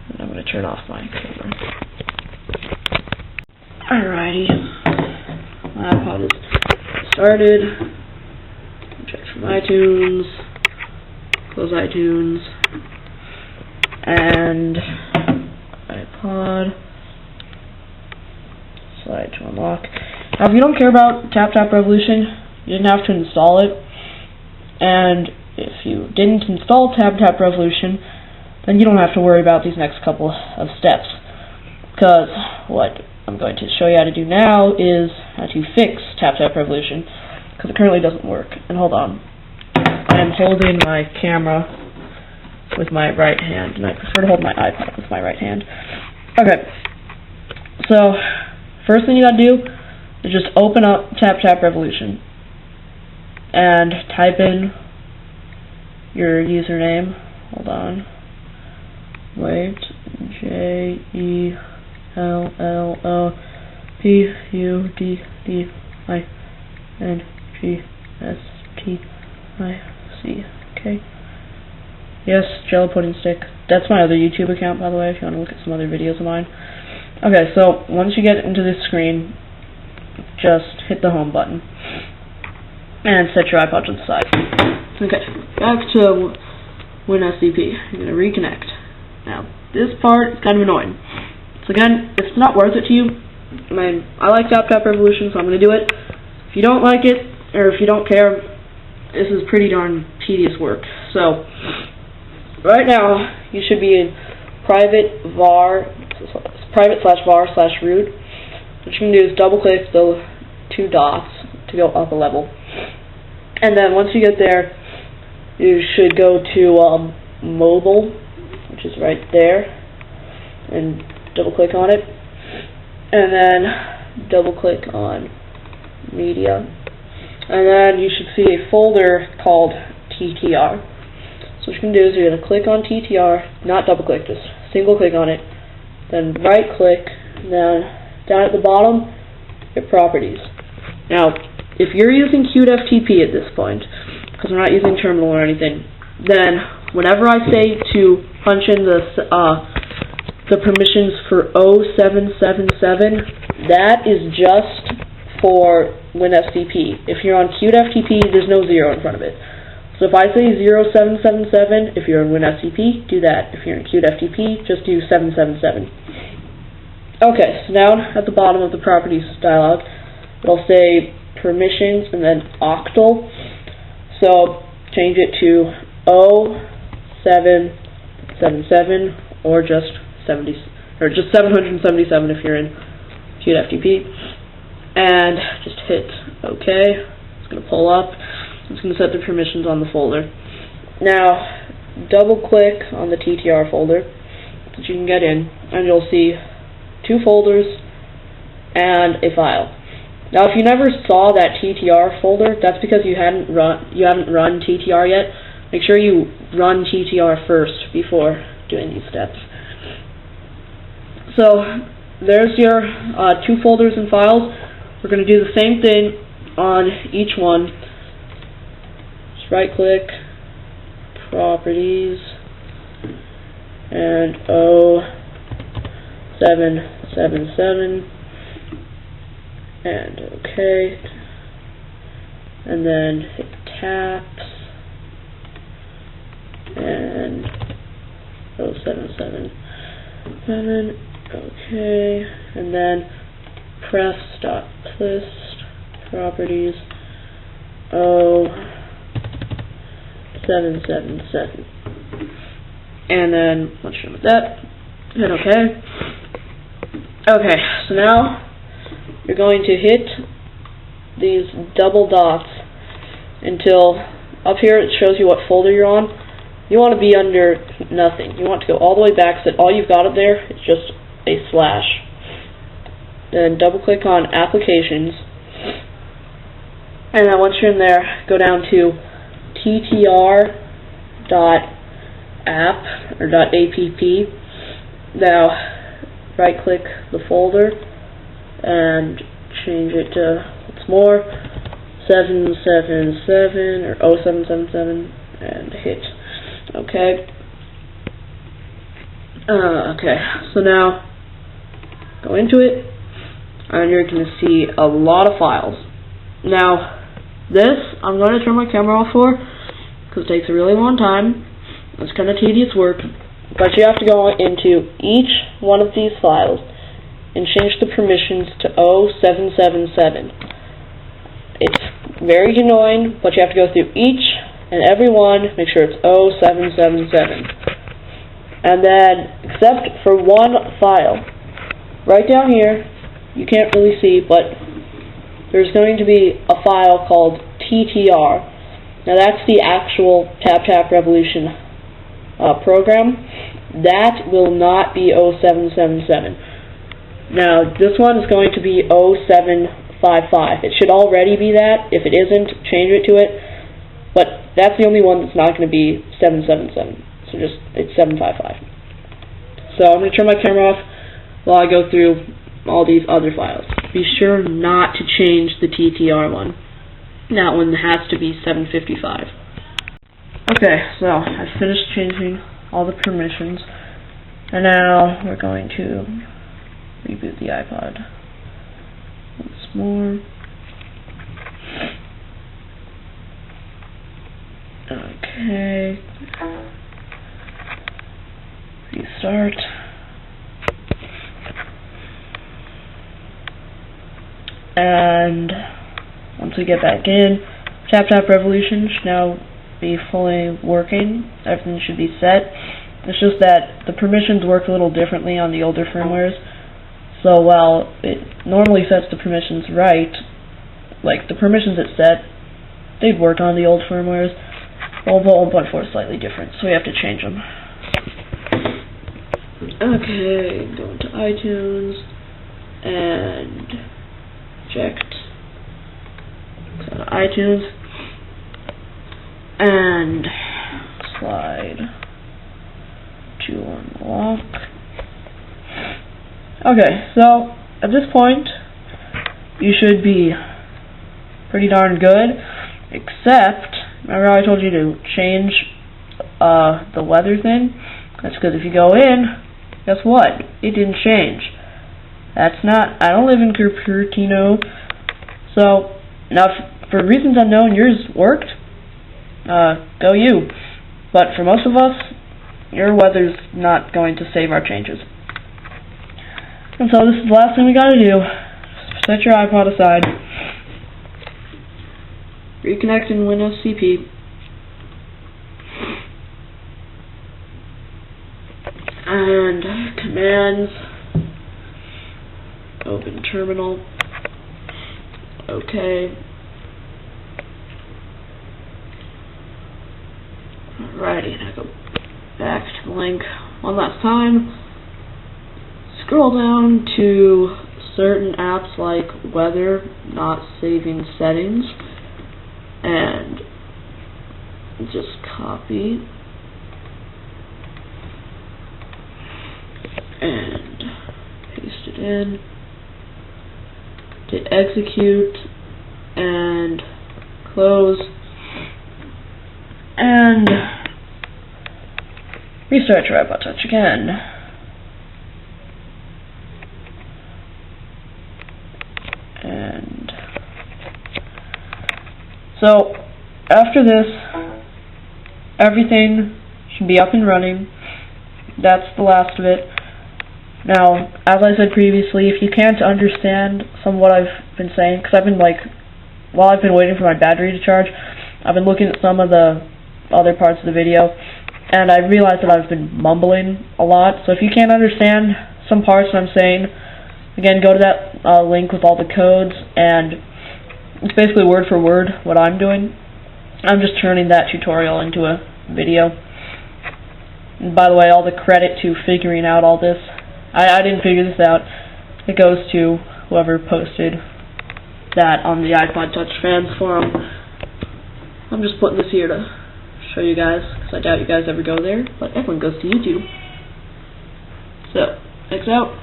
And I'm going to turn off my camera. Alrighty. My iPod is started. Check from iTunes. Close iTunes. And iPod. Slide to unlock. Now, if you don't care about Tap Revolution, you didn't have to install it. And if you didn't install Tap Revolution, then you don't have to worry about these next couple of steps. Because what I'm going to show you how to do now is how to fix Tap Revolution, because it currently doesn't work. And hold on. I am holding my camera with my right hand, and I prefer to hold my iPod with my right hand. Okay. So, first thing you gotta do is just open up Tap Revolution and type in your username. Hold on. Wait. JELLOPUDDINGSTIC. Okay. Yes, Jello Pudding Stick. That's my other YouTube account, by the way, if you want to look at some other videos of mine. Okay, so once you get into this screen, just hit the home button and set your iPod to the side. Okay, back to WinSCP. You're going to reconnect. Now, this part is kind of annoying. So again, it's not worth it to you. I mean, I like Tap Revolution, so I'm going to do it. If you don't like it, or if you don't care, this is pretty darn tedious work. So, right now, you should be in private/var/root. What you can do is double click the two dots to go up a level. And then once you get there, you should go to mobile, which is right there, and double click on it. And then double click on media. And then you should see a folder called TTR. So what you can do is you're going to click on TTR, not double click, just single click on it, then right click, and then down at the bottom, hit properties. Now, if you're using QtFTP at this point, because we're not using terminal or anything, then whenever I say to punch in the permissions for 0777, that is just for WinSCP. If you're on QtFTP, there's no 0 in front of it. So if I say 0777, if you're in WinSCP, do that. If you're in QtFTP, just do 777. Okay, so now at the bottom of the properties dialog, it'll say permissions and then octal. So change it to 0777 or just 777 if you're in QtFTP. And just hit OK. It's going to pull up. It's going to set the permissions on the folder. Now, double click on the TTR folder that you can get in, and you'll see two folders and a file. Now, if you never saw that TTR folder, that's because you haven't run TTR yet. Make sure you run TTR first before doing these steps. So there's your two folders and files. We're going to do the same thing on each one. Just right click, properties, and 0777, and OK, and then hit taps, and 0777, OK, and then pref.list properties 0777, and then once you're done with that, hit OK. Okay, so now you're going to hit these double dots until up here it shows you what folder you're on. You want to be under nothing. You want to go all the way back so that all you've got up there is just a slash. Then double click on applications, and then once you're in there, go down to ttr.app or .app. Now right click the folder and change it to what's more 777 or 0777 and hit OK. Okay, so now go into it, and you're going to see a lot of files. Now, this I'm going to turn my camera off for, because it takes a really long time. It's kind of tedious work, but you have to go into each one of these files and change the permissions to 0777. It's very annoying, but you have to go through each and every one, make sure it's 0777. And then, except for one file, right down here, you can't really see, but there's going to be a file called TTR. Now that's the actual Tap Tap Revolution program. That will not be 0777. Now, this one is going to be 0755. It should already be that. If it isn't, change it to it. But that's the only one that's not going to be 777. So it's 755. So I'm going to turn my camera off while I go through all these other files. Be sure not to change the TTR one. That one has to be 755. Okay, so I've finished changing all the permissions. And now we're going to reboot the iPod once more. Okay. Restart. And once we get back in, Tap Tap Revolution should now be fully working. Everything should be set. It's just that the permissions work a little differently on the older firmwares. So while it normally sets the permissions right, like the permissions it set, they'd work on the old firmwares. Well, 1.4 is slightly different, so we have to change them. Okay, go into iTunes and eject. Go to iTunes and slide to unlock. Okay, so at this point, you should be pretty darn good, except, remember how I told you to change the weather thing? That's because if you go in, guess what? It didn't change. That's not, I don't live in Cupertino, so, now for reasons unknown, yours worked, go you. But for most of us, your weather's not going to save our changes. And so this is the last thing we gotta do. Set your iPod aside. Reconnect in WinSCP. And commands. Open terminal. Okay. Alrighty, now go back to the link one last time. Scroll down to certain apps like weather, not saving settings, and just copy and paste it in, hit execute and close, and restart your iPod Touch again. And so after this, everything should be up and running. That's the last of it. Now, as I said previously, if you can't understand some of what I've been saying, because I've been while I've been waiting for my battery to charge, I've been looking at some of the other parts of the video, and I realized that I've been mumbling a lot. So if you can't understand some parts that I'm saying, again, go to that link with all the codes, and it's basically word for word what I'm doing. I'm just turning that tutorial into a video. And by the way, all the credit to figuring out all this, I didn't figure this out. It goes to whoever posted that on the iPod Touch fans forum. I'm just putting this here to show you guys, because I doubt you guys ever go there, but everyone goes to YouTube. So, X out.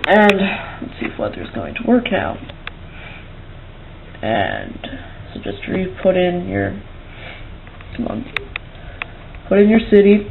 And let's see if weather is going to work now. And so just put in your, put in your city.